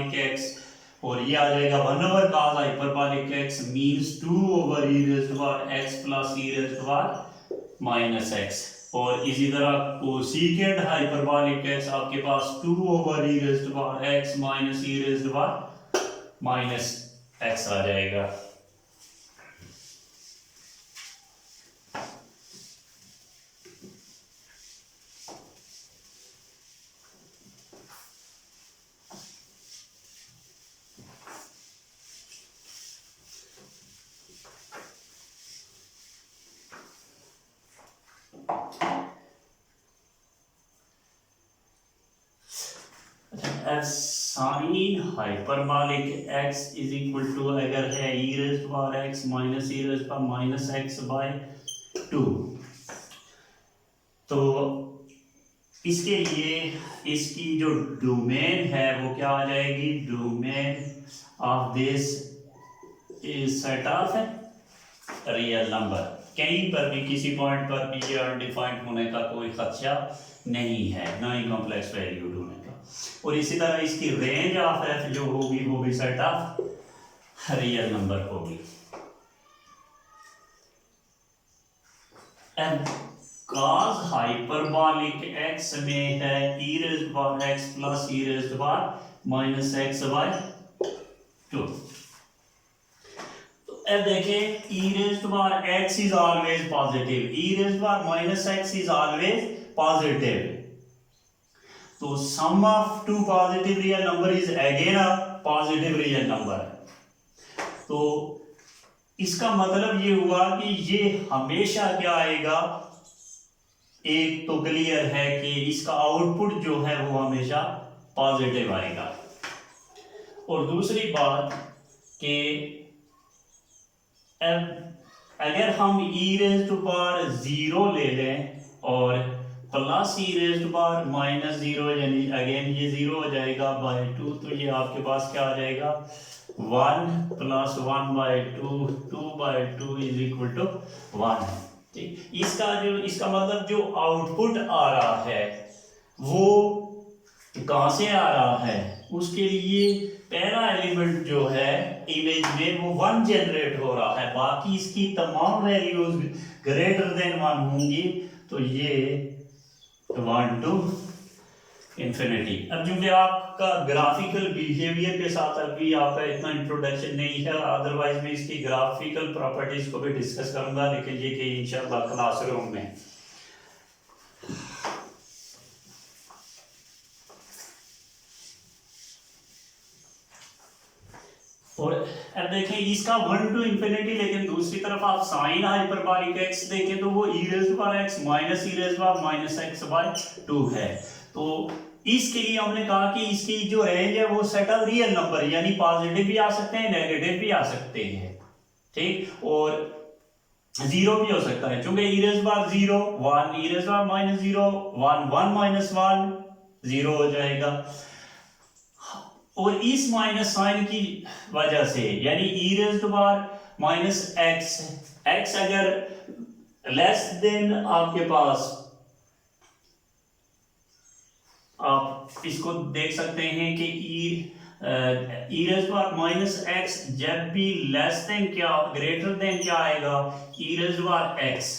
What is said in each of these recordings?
x और ये आ जाएगा 1 cos hyperbolic x means 2 e raised to power x plus e raised to power minus x और इसी तरह कोसेकेंट हाइपरबॉलिक x आपके पास 2 e raised to power x minus e raised to power minus x आ जाएगा। Sine hyperbolic x is equal to अगर है e raise to power x minus e raise to power minus x by 2 तो इसके लिए इसकी जो domain है वो क्या आ जाएगी, domain of this is set of real number. कहीं पर भी किसी पॉइंट पर भी ये अनडिफाइंड होने का कोई खदशा नहीं है, ना ही कॉम्प्लेक्स वैल्यू होने का। और इसी तरह इसकी रेंज ऑफ f जो होगी वो भी सेट ऑफ रियल नंबर होगी। एंड cos हाइपरबॉलिक x में है e raise to power x plus e raise to power minus x by 2। तो अब देखें e raise to power x is always positive, e raise to power minus x is always positive. तो sum of two positive real number is again a positive real number. तो इसका मतलब ये हुआ कि ये हमेशा क्या आएगा, एक तो क्लियर है कि इसका आउटपुट जो है वो हमेशा पॉजिटिव आएगा। और दूसरी बात कि अगर हम e रेज़ टू पावर 0 ले लें और plus e raise to power minus 0 यानी अगेन ये 0 हो जाएगा बाय 2, तो ये आपके पास क्या आ जाएगा 1 plus 1 by 2, 2 by 2 is equal to 1। ठीक, इसका मतलब जो आउटपुट आ रहा है वो कहाँ से आ रहा है, उसके लिए पहला एलिमेंट जो है इमेज में वो 1 जनरेट हो रहा है, बाकी इसकी तमाम वैल्यूज ग्रेटर देन 1 होंगी। तो ये 1 टू इंफिनिटी। अब चूंकि आपका ग्राफिकल बिहेवियर के साथ अभी आपका इतना इंट्रोडक्शन नहीं है, अदरवाइज मैं इसकी ग्राफिकल प्रॉपर्टीज को भी डिस्कस करूंगा, लेकिन ये कि इंशाल्लाह क्लासरूम में। और अब देखें इसका 1 टू इंफिनिटी, लेकिन दूसरी तरफ आप साइन हाइपरबॉलिक x देखें तो वो e raise to power x minus e raise to power minus x by 2 है। तो इसके लिए हमने कहा कि इसकी जो रेंज है वो सेट ऑफ रियल नंबर, यानी पॉजिटिव भी आ सकते हैं, नेगेटिव भी आ सकते हैं। ठीक, और 0 भी हो सकता है, चूंकि e raise to power 0 1, e raise to power minus 0 1, 1 minus 1 0 हो जाएगा। और इस माइनस साइन की वजह से यानी e raise to power minus x अगर लेस देन आपके पास, आप इसको देख सकते हैं कि e raise to power minus x जब भी लेस देन क्या ग्रेटर देन क्या आएगा e raise to power x,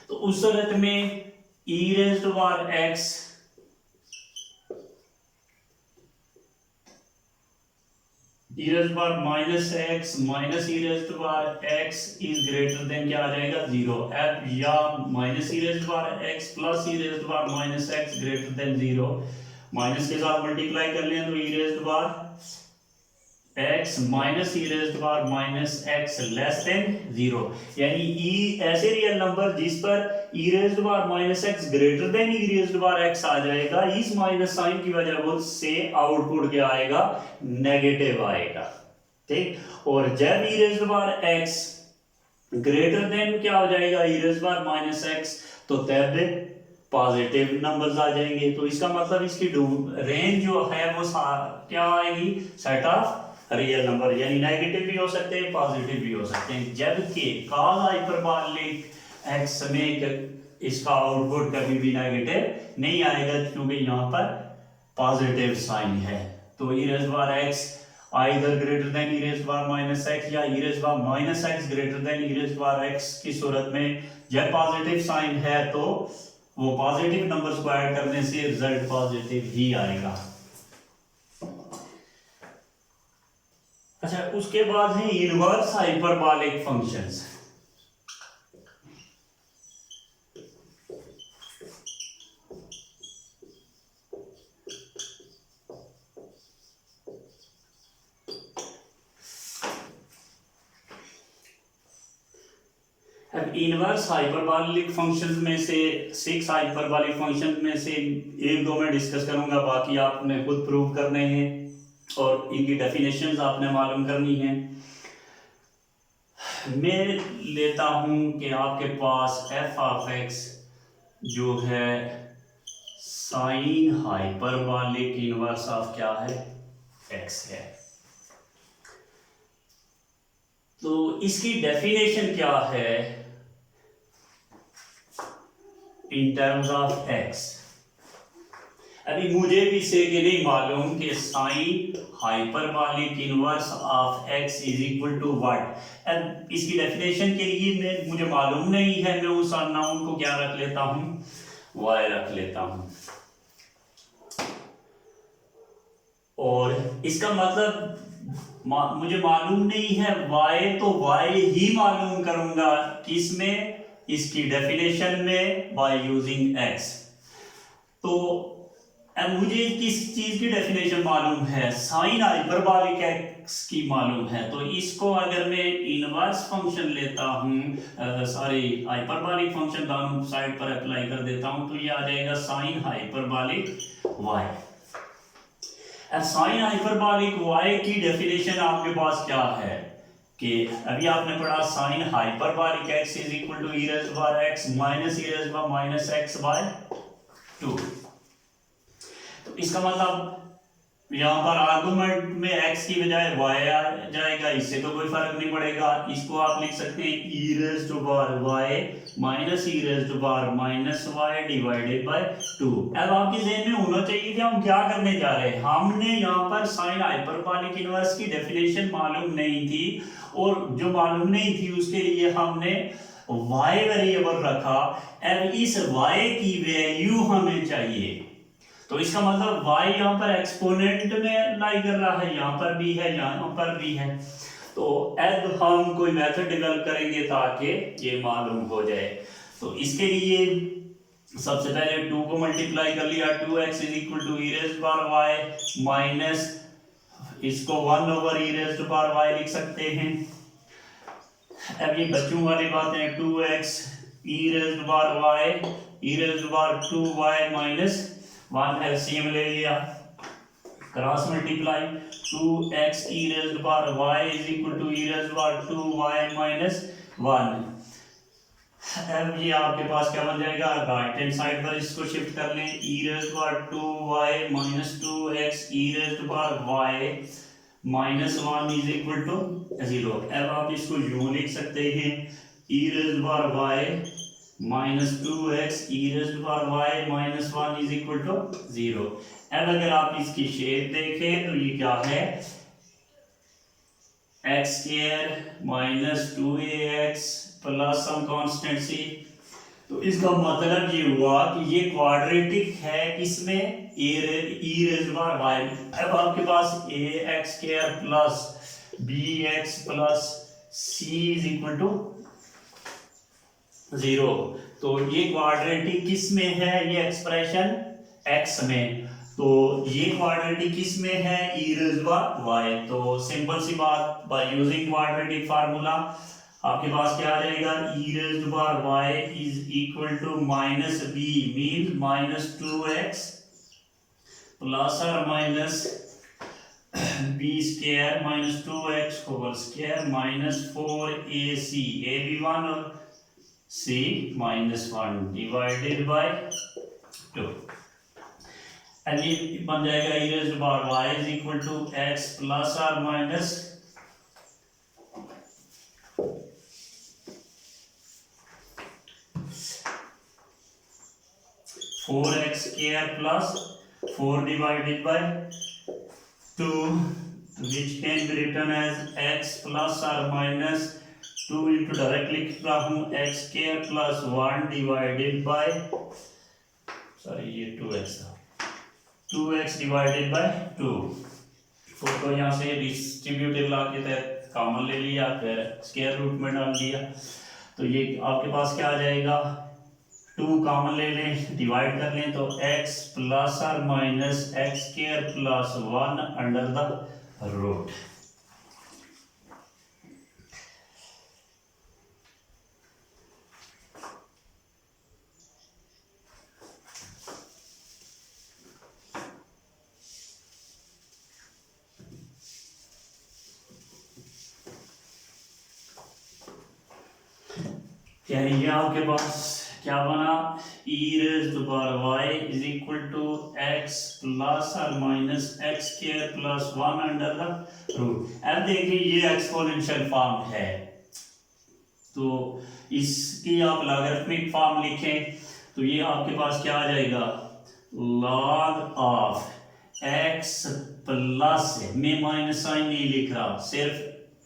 तो उस सूरत में e raise to power x e raise to power minus x minus e raise to power x is greater than क्या आ जाएगा 0। अब या minus e raise to power x plus e raise to power minus x greater than 0, minus के साथ multiply कर लें तो e raise to power x minus e raise to power minus x less than 0, यानी e ऐसे real number जिस पर e raise to power minus x greater than e raise to power x आ जाएगा, इस माइनस साइन की वजह से आउटपुट क्या आएगा, नेगेटिव आएगा। ठीक, और जब e raise to power x greater than क्या हो जाएगा e raise to power minus x, तो तब पॉजिटिव नंबर्स आ जाएंगे। तो इसका मतलब इसकी रेंज जो है वो क्या आएगी, सेट ऑफ रियल नंबर, यानी नेगेटिव भी हो सकते हैं, पॉजिटिव भी हो सकते हैं। जबकि cos हाइपरबॉलिक x में इसका आउटपुट कभी भी नेगेटिव नहीं आएगा, क्योंकि यहाँ पर पॉजिटिव साइन है। तो e raise power x either greater than e raise power minus x या e raise power minus x greater than e raise power x की सूरत में जब पॉजिटिव साइन है तो वो पॉजिटिव नंबर्स को ऐड करने से रिजल्ट पॉजिटिव ही आएगा। अच्छा, उसके बाद है इनवर्स हाइपरबॉलिक फंक्शंस। अब इनवर्स हाइपरबॉलिक फंक्शंस में से 6 हाइपरबॉलिक फंक्शन में से एक दो मैं डिस्कस करूंगा, बाकी आपने खुद प्रूव करने हैं और इनकी डेफिनेशंस आपने मालूम करनी है। मैं लेता हूं कि आपके पास f ऑफ x जो है साइन हाइपरबॉलिक इनवर्स ऑफ क्या है, x है। तो इसकी डेफिनेशन क्या है इन टर्म्स ऑफ x। अभी मुझे भी से कि नहीं मालूम कि sine hyperbolic inverse of x is equal to what. अब इसकी डेफिनेशन के लिए मुझे मालूम नहीं है, मैं उस अननोन को क्या रख लेता हूं, y रख लेता हूं। और इसका मतलब मुझे मालूम नहीं है y, तो y ही मालूम करूंगा किसमें, इसकी डेफिनेशन में बाय यूजिंग x। तो अब मुझे किस चीज की डेफिनेशन मालूम है, साइन हाइपरबॉलिक x की मालूम है। तो इसको अगर मैं इनवर्स फंक्शन लेता हूं, हाइपरबॉलिक फंक्शन दोनों साइड पर अप्लाई कर देता हूं, तो ये आ जाएगा साइन हाइपरबॉलिक y। अब साइन हाइपरबॉलिक y की डेफिनेशन आपके पास क्या है कि अभी आपने पढ़ा sine hyperbolic x is equal to e raise power x minus e raise power minus x by 2। तो इसका मतलब यहाँ पर आर्गुमेंट में x की बजाय y आ जाएगा, इससे तो कोई फर्क नहीं पड़ेगा। इसको आप लिख सकते हैं e raise to power y minus e raise to power minus y divided by 2। अब आपके ज़हन में होना चाहिए कि हम क्या करने जा रहे हैं। हमने यहाँ पर साइन हाइपरबॉलिक इनवर्स की डेफिनेशन मालूम नहीं थी, और जो मालूम नहीं थी उसके लिए हमने y वेरिएबल रखा। अब इस y की वैल्यू हमें चाहिए, तो इसका मतलब y यहाँ पर एक्सपोनेंट में लाई कर रहा है, यहाँ पर भी है, यहाँ पर भी है। तो अब हम कोई मेथड डेवलप करेंगे ताकि ये मालूम हो जाए। तो इसके लिए सबसे पहले 2 को मल्टीप्लाई कर लिया, 2x is equal to e raise power y माइनस इसको 1 over e raise to power y लिख सकते हैं। अब ये बच्चों वाली बात है, 2x e raise to power y e raise to power 2y minus 1 LCM ले लिया, cross multiply 2x e raise to power y is equal to e raise to power 2y minus 1। अब ये आपके पास क्या बन जाएगा, राइट हैंड साइड पर इसको शिफ्ट कर लें, e raise to power 2y minus 2x e raise to power y minus 1 is equal to 0। अब आप इसको यूं लिख सकते हैं, e raise to power y minus 2x e raise to power y minus 1 is equal to 0। अब अगर आप इसकी शेप देखें तो ये क्या है, x square minus 2ax plus some constant c। तो इसका मतलब ये हुआ कि ये क्वाड्रेटिक है किसमें, e raise to power y। अब आपके पास ax square plus bx plus c is equal to 0। तो ये क्वाड्रेटिक किस में है, ये एक्सप्रेशन x में, तो ये क्वाड्रेटिक किस में है, e raise to power y। तो सिंपल सी बात, बाय यूजिंग क्वाड्रेटिक फार्मूला आपके पास क्या आ जाएगा, e raise to power y is equal to minus b mean minus 2x plus और minus b square minus 2x whole square minus 4ac, a भी 1 और c माइनस 1 डिवाइडेड बाय 2। अब ये बन जाएगा e raise to power y is equal to x plus और minus 4x square plus 4 divided by 2 which can be written as x plus or minus 2 into direct लिख रहा हूँ x square plus 1 divided by sorry ये 2x था 2x divided by 2 तो यहाँ से distributive law के तहत कॉमन ले लिया फिर स्क्वायर रूट में डाल दिया तो ये आपके पास क्या आ जाएगा 2 कॉमन ले लें डिवाइड कर लें तो x प्लस और minus x square plus 1 under the root यानी ये आपके पास क्या बना e raised to power y is equal to x plus or minus x square plus 1 under the root। अब देखिए ये एक्सपोनेंशियल फॉर्म है तो इसकी आप लॉगरिथमिक फॉर्म लिखें तो ये आपके पास क्या आ जाएगा log ऑफ x प्लस मैं माइनस साइन नहीं लिख रहा सिर्फ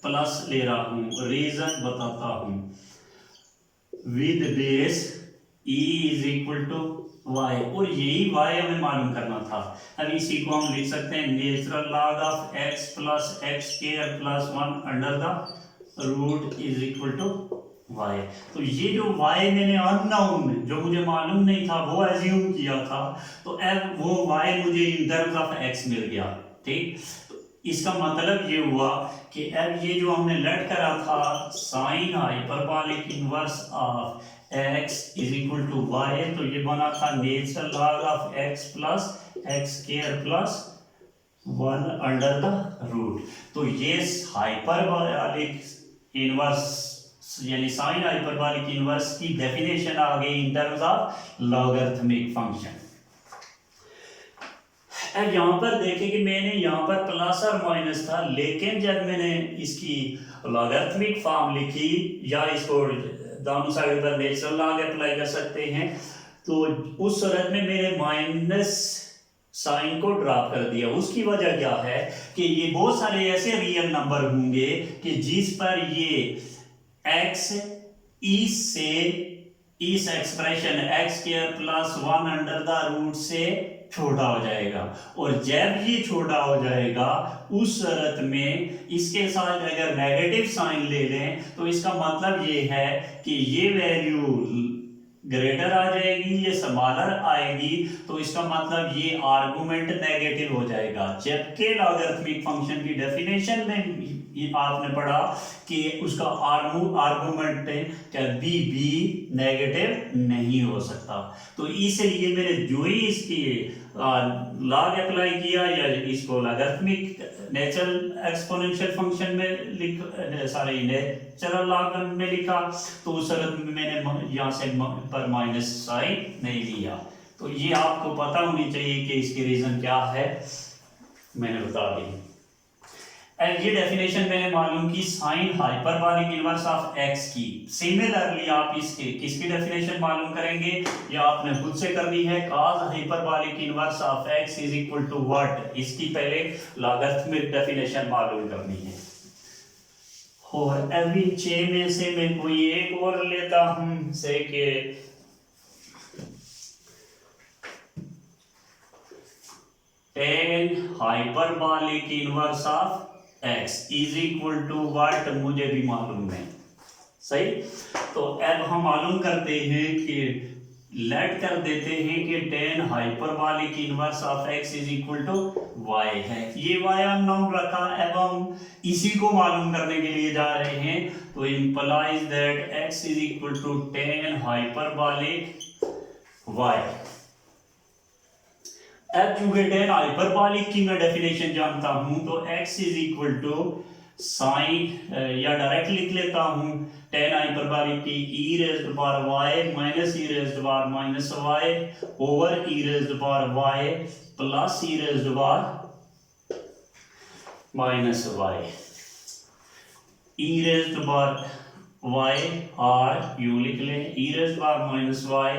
प्लस ले रहा हूँ रीजन बताता हूँ with base e is equal to y और यही y हमें मालूम करना था। अब इसी को हम लिख सकते हैं natural log of x plus x square plus 1 under the root is equal to y। तो ये जो y मैंने अननोन जो मुझे मालूम नहीं था वो एज्यूम किया था तो अब वो y मुझे इन टर्म्स ऑफ x मिल गया ठीक। इसका मतलब ये हुआ कि अब ये जो हमने लेट करा था sine hyperbolic inverse of x is equal to y तो ये बना था natural log of x plus x square plus 1 under the root. तो ये हाइपरबॉलिक इनवर्स यानी साइन हाइपरबॉलिक इनवर्स की डेफिनेशन आ गई in terms of logarithmic function. अब यहाँ पर देखें कि मैंने यहाँ पर प्लस और माइनस था लेकिन जब मैंने इसकी लॉगरिथमिक फॉर्म लिखी या इसको दोनों साइड पर नेचुरल लॉग अप्लाई कर सकते हैं तो उस सूरत में मैंने माइनस साइन को ड्रॉप कर दिया। उसकी वजह क्या है कि ये बहुत सारे ऐसे रियल नंबर होंगे कि जिस पर ये x से इस expression x square plus 1 under the root से छोटा हो जाएगा और जब ये छोटा हो जाएगा उस सूरत में इसके साथ अगर नेगेटिव साइन ले लें तो इसका मतलब ये है कि ये वैल्यू ग्रेटर आ जाएगी ये स्मॉलर आएगी तो इसका मतलब ये आर्गुमेंट नेगेटिव हो जाएगा। जबकि लॉगरिथमिक फंक्शन की डेफिनेशन में आपने पढ़ा कि उसका आर्गुमेंट कभी भी नेगेटिव नहीं हो सकता। तो इसलिए मैंने जो ही इसकी लॉग अप्लाई किया या इसको लॉगरिथमिक नेचुरल एक्सपोनेंशियल फंक्शन में नेचुरल लॉग में लिखा तो उस सूरत में मैंने यहाँ से पर माइनस साइन नहीं लिया। तो ये आपको पता होनी चाहिए कि इसकी रीजन क्या है मैंने बता दी। एंड ये डेफिनेशन मैंने मालूम की sign hyperbolic inverse of x की। सिमिलरली आप इसके किसकी डेफिनेशन मालूम करेंगे या आपने खुद से करनी है cos hyperbolic inverse of x is equal to what इसकी पहले लॉगरिथमिक डेफिनेशन मालूम करनी है। और अभी 6 में से मैं कोई एक और लेता हूं से के tan hyperbolic inverse of x is equal to what मुझे भी मालूम है सही। तो अब हम मालूम करते हैं कि लेट कर देते हैं कि tan hyperbolic inverse of x is equal to y है। ये y अननोन रखा अब हम इसी को मालूम करने के लिए जा रहे हैं तो implies that x is equal to tan hyperbolic y। अब चूंकि tan हाइपरबॉलिक की मैं डेफिनेशन जानता हूं तो x is equal to sine या डायरेक्ट लिख लेता हूं tan हाइपरबॉलिक की e raised power y minus e raised power minus y over e raised power y plus e raised power minus y। e raised power y और यूं लिख लें e raised power minus y